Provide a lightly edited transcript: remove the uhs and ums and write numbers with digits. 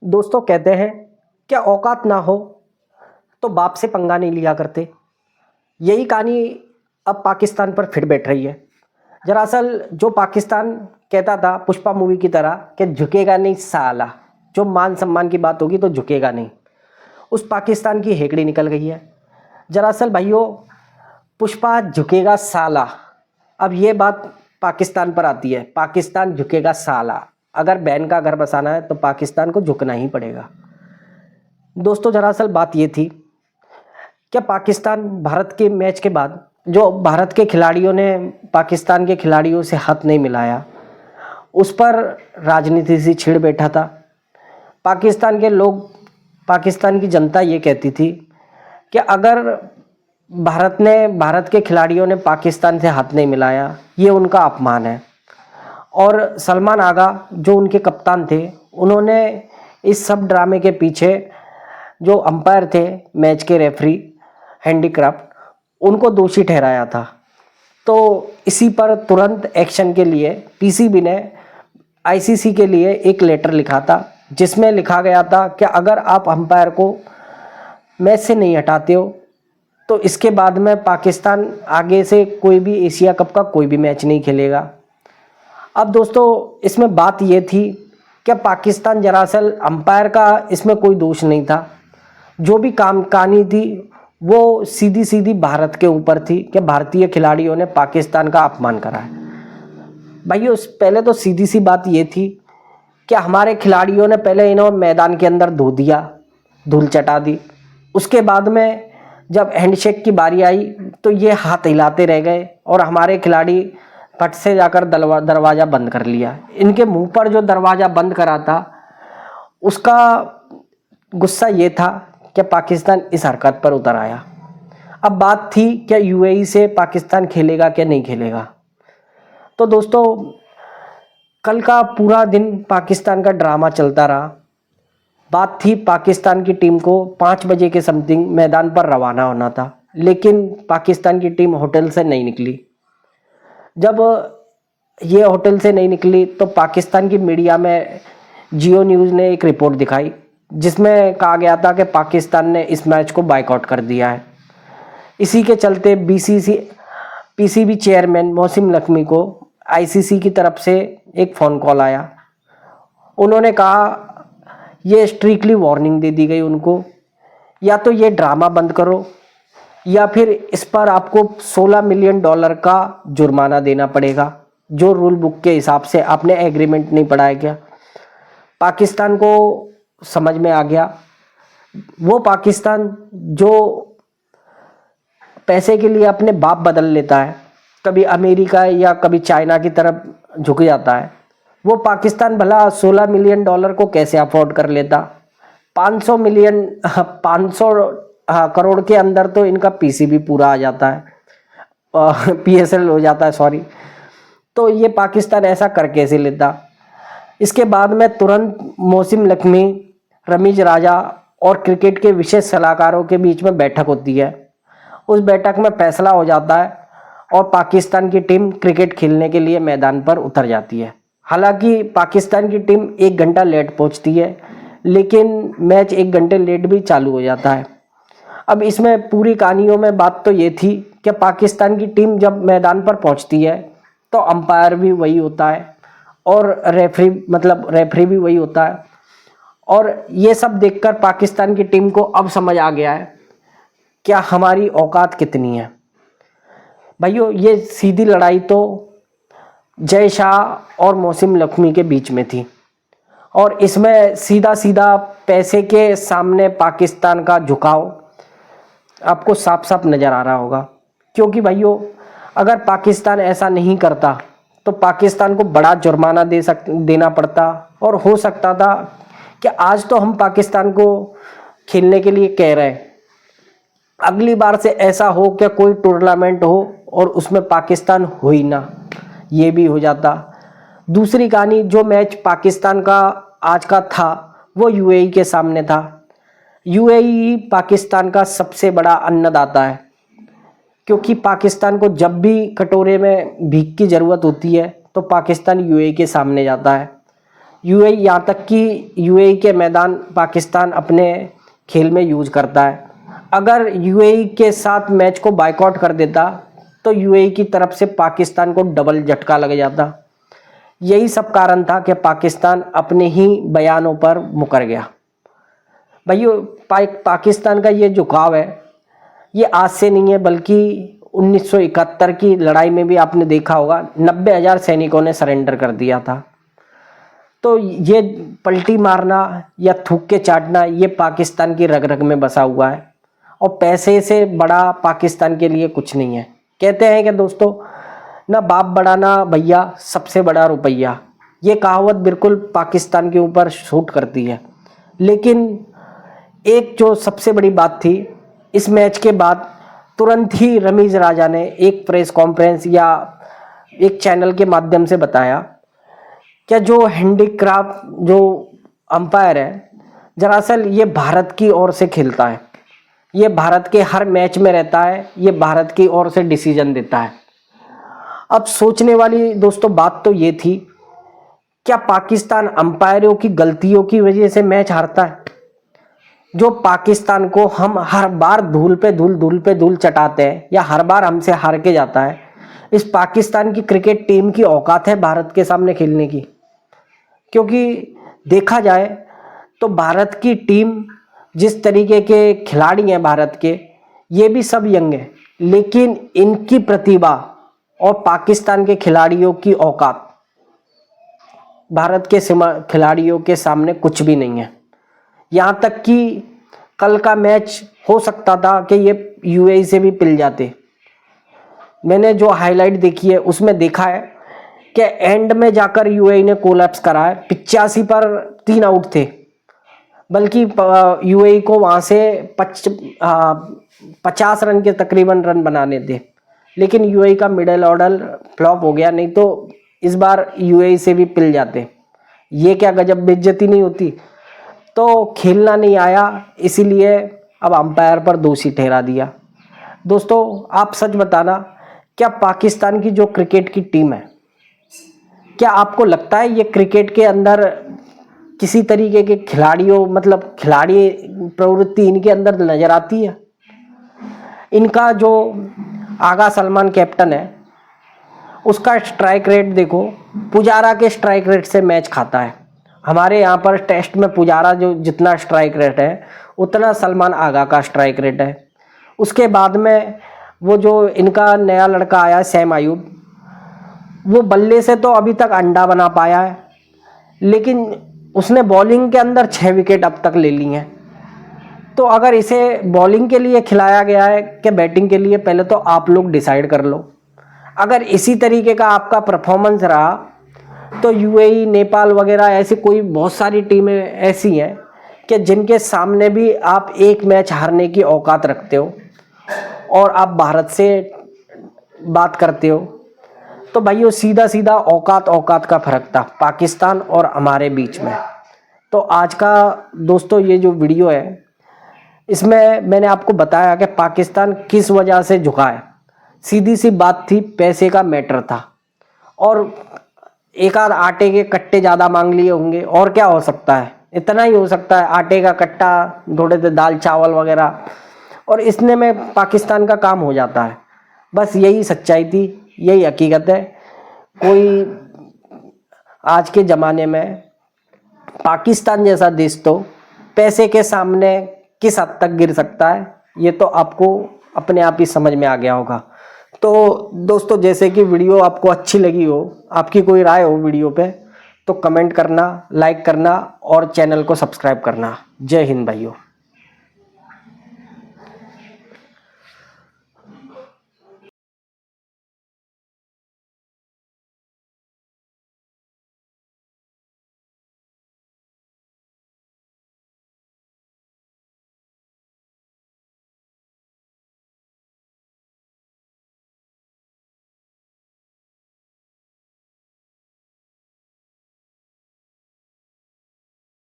दोस्तों कहते हैं क्या औकात ना हो तो बाप से पंगा नहीं लिया करते। यही कहानी अब पाकिस्तान पर फिर बैठ रही है। दरअसल जो पाकिस्तान कहता था पुष्पा मूवी की तरह कि झुकेगा नहीं साला, जो मान सम्मान की बात होगी तो झुकेगा नहीं, उस पाकिस्तान की हेकड़ी निकल गई है। दरअसल भाइयों, पुष्पा झुकेगा साला, अब ये बात पाकिस्तान पर आती है। पाकिस्तान झुकेगा साला, अगर बहन का घर बसाना है तो पाकिस्तान को झुकना ही पड़ेगा। दोस्तों दरअसल बात ये थी, क्या पाकिस्तान भारत के मैच के बाद जो भारत के खिलाड़ियों ने पाकिस्तान के खिलाड़ियों से हाथ नहीं मिलाया, उस पर राजनीति से छिड़ बैठा था। पाकिस्तान के लोग, पाकिस्तान की जनता ये कहती थी कि अगर भारत के खिलाड़ियों ने पाकिस्तान से हाथ नहीं मिलाया, ये उनका अपमान है। और सलमान आगा जो उनके कप्तान थे, उन्होंने इस सब ड्रामे के पीछे जो अंपायर थे, मैच के रेफरी, हैंडीक्राफ्ट, उनको दोषी ठहराया था। तो इसी पर तुरंत एक्शन के लिए पीसीबी ने आईसीसी के लिए एक लेटर लिखा था, जिसमें लिखा गया था कि अगर आप अंपायर को मैच से नहीं हटाते हो तो इसके बाद में पाकिस्तान आगे से कोई भी एशिया कप का कोई भी मैच नहीं खेलेगा। अब दोस्तों इसमें बात ये थी कि पाकिस्तान, दरअसल अंपायर का इसमें कोई दोष नहीं था। जो भी काम कहानी थी वो सीधी सीधी भारत के ऊपर थी कि भारतीय खिलाड़ियों ने पाकिस्तान का अपमान करा है। भाइयों पहले तो सीधी सी बात ये थी कि हमारे खिलाड़ियों ने पहले इन्होंने मैदान के अंदर धो दिया, धूल चटा दी। उसके बाद में जब हैंडशेक की बारी आई तो ये हाथ हिलाते रह गए और हमारे खिलाड़ी फट से जाकर दरवाज़ा बंद कर लिया। इनके मुंह पर जो दरवाज़ा बंद करा था, उसका गुस्सा ये था कि पाकिस्तान इस हरकत पर उतर आया। अब बात थी क्या यूएई से पाकिस्तान खेलेगा क्या नहीं खेलेगा। तो दोस्तों कल का पूरा दिन पाकिस्तान का ड्रामा चलता रहा। बात थी पाकिस्तान की टीम को 5 बजे के समथिंग मैदान पर रवाना होना था, लेकिन पाकिस्तान की टीम होटल से नहीं निकली। जब ये होटल से नहीं निकली तो पाकिस्तान की मीडिया में जियो न्यूज़ ने एक रिपोर्ट दिखाई, जिसमें कहा गया था कि पाकिस्तान ने इस मैच को बाइकआउट कर दिया है। इसी के चलते पीसीबी चेयरमैन मोहसिन नकवी को आईसीसी की तरफ से एक फ़ोन कॉल आया। उन्होंने कहा, ये स्ट्रिक्टली वार्निंग दे दी गई उनको, या तो ये ड्रामा बंद करो या फिर इस पर आपको $16 मिलियन का जुर्माना देना पड़ेगा, जो रूल बुक के हिसाब से आपने एग्रीमेंट नहीं पढ़ा है क्या। पाकिस्तान को समझ में आ गया। वो पाकिस्तान जो पैसे के लिए अपने बाप बदल लेता है, कभी अमेरिका या कभी चाइना की तरफ झुक जाता है, वो पाकिस्तान भला $16 मिलियन को कैसे अफोर्ड कर लेता। 500 करोड़ के अंदर तो इनका पीसीबी पूरा आ जाता है, पीएसएल हो जाता है, सॉरी। तो ये पाकिस्तान ऐसा कर कैसे लेता। इसके बाद में तुरंत मोहसिन नकवी, रमीज राजा और क्रिकेट के विशेष सलाहकारों के बीच में बैठक होती है। उस बैठक में फैसला हो जाता है और पाकिस्तान की टीम क्रिकेट खेलने के लिए मैदान पर उतर जाती है। हालांकि पाकिस्तान की टीम 1 घंटा लेट पहुंचती है, लेकिन मैच 1 घंटे लेट भी चालू हो जाता है। अब इसमें पूरी कहानियों में बात तो ये थी कि पाकिस्तान की टीम जब मैदान पर पहुंचती है तो अंपायर भी वही होता है और रेफरी भी वही होता है। और ये सब देखकर पाकिस्तान की टीम को अब समझ आ गया है क्या हमारी औकात कितनी है। भाइयों ये सीधी लड़ाई तो जय शाह और मोहसिन नकवी के बीच में थी, और इसमें सीधा सीधा पैसे के सामने पाकिस्तान का झुकाव आपको साफ साफ नज़र आ रहा होगा। क्योंकि भाइयों अगर पाकिस्तान ऐसा नहीं करता तो पाकिस्तान को बड़ा जुर्माना देना पड़ता, और हो सकता था कि आज तो हम पाकिस्तान को खेलने के लिए कह रहे हैं, अगली बार से ऐसा हो कि कोई टूर्नामेंट हो और उसमें पाकिस्तान हो ही ना, ये भी हो जाता। दूसरी कहानी, जो मैच पाकिस्तान का आज का था वो यूएई के सामने था। यूएई पाकिस्तान का सबसे बड़ा अन्नदाता है, क्योंकि पाकिस्तान को जब भी कटोरे में भीख की ज़रूरत होती है तो पाकिस्तान यूएई के सामने जाता है। यूएई, यहाँ तक कि यूएई के मैदान पाकिस्तान अपने खेल में यूज करता है। अगर यूएई के साथ मैच को बायकॉट कर देता तो यूएई की तरफ से पाकिस्तान को डबल झटका लग जाता। यही सब कारण था कि पाकिस्तान अपने ही बयानों पर मुकर गया। भाइयों, पाकिस्तान का ये झुकाव है, ये आज से नहीं है, बल्कि 1971 की लड़ाई में भी आपने देखा होगा 90,000 सैनिकों ने सरेंडर कर दिया था। तो ये पलटी मारना या थूक के चाटना ये पाकिस्तान की रग रग में बसा हुआ है, और पैसे से बड़ा पाकिस्तान के लिए कुछ नहीं है। कहते हैं कि दोस्तों, ना बाप बड़ा ना भैया, सबसे बड़ा रुपया। ये कहावत बिल्कुल पाकिस्तान के ऊपर शूट करती है। लेकिन एक जो सबसे बड़ी बात थी, इस मैच के बाद तुरंत ही रमीज राजा ने एक प्रेस कॉन्फ्रेंस या एक चैनल के माध्यम से बताया कि जो हैंडीक्राफ्ट जो अंपायर है, दरअसल ये भारत की ओर से खेलता है, ये भारत के हर मैच में रहता है, ये भारत की ओर से डिसीजन देता है। अब सोचने वाली दोस्तों बात तो ये थी, क्या पाकिस्तान अंपायरों की गलतियों की वजह से मैच हारता है? जो पाकिस्तान को हम हर बार धूल पे धूल चटाते हैं या हर बार हमसे हार के जाता है, इस पाकिस्तान की क्रिकेट टीम की औकात है भारत के सामने खेलने की? क्योंकि देखा जाए तो भारत की टीम, जिस तरीके के खिलाड़ी हैं भारत के, ये भी सब यंग हैं, लेकिन इनकी प्रतिभा और पाकिस्तान के खिलाड़ियों की औकात भारत के खिलाड़ियों के सामने कुछ भी नहीं है। यहाँ तक कि कल का मैच हो सकता था कि ये यूएई से भी पिल जाते। मैंने जो हाईलाइट देखी है उसमें देखा है कि एंड में जाकर यूएई ने कोलैप्स करा है। 85 पर 3 आउट थे, बल्कि यूएई को वहाँ से 50 रन के तकरीबन रन बनाने थे, लेकिन यूएई का मिडिल ऑर्डर फ्लॉप हो गया। नहीं तो इस बार यूएई से भी पिल जाते। ये क्या गजब बेइज्जती नहीं होती? तो खेलना नहीं आया, इसीलिए अब अंपायर पर दोषी ठहरा दिया। दोस्तों, आप सच बताना, क्या पाकिस्तान की जो क्रिकेट की टीम है, क्या आपको लगता है ये क्रिकेट के अंदर किसी तरीके के खिलाड़ियों, मतलब खिलाड़ी प्रवृत्ति इनके अंदर नजर आती है? इनका जो आगा सलमान कैप्टन है, उसका स्ट्राइक रेट देखो, पुजारा के स्ट्राइक रेट से मैच खाता है। हमारे यहाँ पर टेस्ट में पुजारा जो जितना स्ट्राइक रेट है, उतना सलमान आगा का स्ट्राइक रेट है। उसके बाद में वो जो इनका नया लड़का आया है सैम अयूब, वो बल्ले से तो अभी तक अंडा बना पाया है, लेकिन उसने बॉलिंग के अंदर 6 विकेट अब तक ले ली हैं। तो अगर इसे बॉलिंग के लिए खिलाया गया है कि बैटिंग के लिए, पहले तो आप लोग डिसाइड कर लो। अगर इसी तरीके का आपका परफॉर्मेंस रहा तो यूएई, नेपाल वगैरह ऐसी कोई बहुत सारी टीमें ऐसी हैं कि जिनके सामने भी आप एक मैच हारने की औकात रखते हो और आप भारत से बात करते हो। तो भाइयों, सीधा सीधा औकात का फ़र्क था पाकिस्तान और हमारे बीच में। तो आज का दोस्तों ये जो वीडियो है, इसमें मैंने आपको बताया कि पाकिस्तान किस वजह से झुका है। सीधी सी बात थी, पैसे का मैटर था, और एक आध आटे के कट्टे ज़्यादा मांग लिए होंगे। और क्या हो सकता है? इतना ही हो सकता है, आटे का कट्टा, थोड़े से दाल चावल वगैरह, और इसने में पाकिस्तान का काम हो जाता है। बस यही सच्चाई थी, यही हकीकत है। कोई आज के ज़माने में पाकिस्तान जैसा देश तो पैसे के सामने किस हद तक गिर सकता है, ये तो आपको अपने आप ही समझ में आ गया होगा। तो दोस्तों, जैसे कि वीडियो आपको अच्छी लगी हो, आपकी कोई राय हो वीडियो पे, तो कमेंट करना, लाइक करना और चैनल को सब्सक्राइब करना। जय हिंद भाइयों।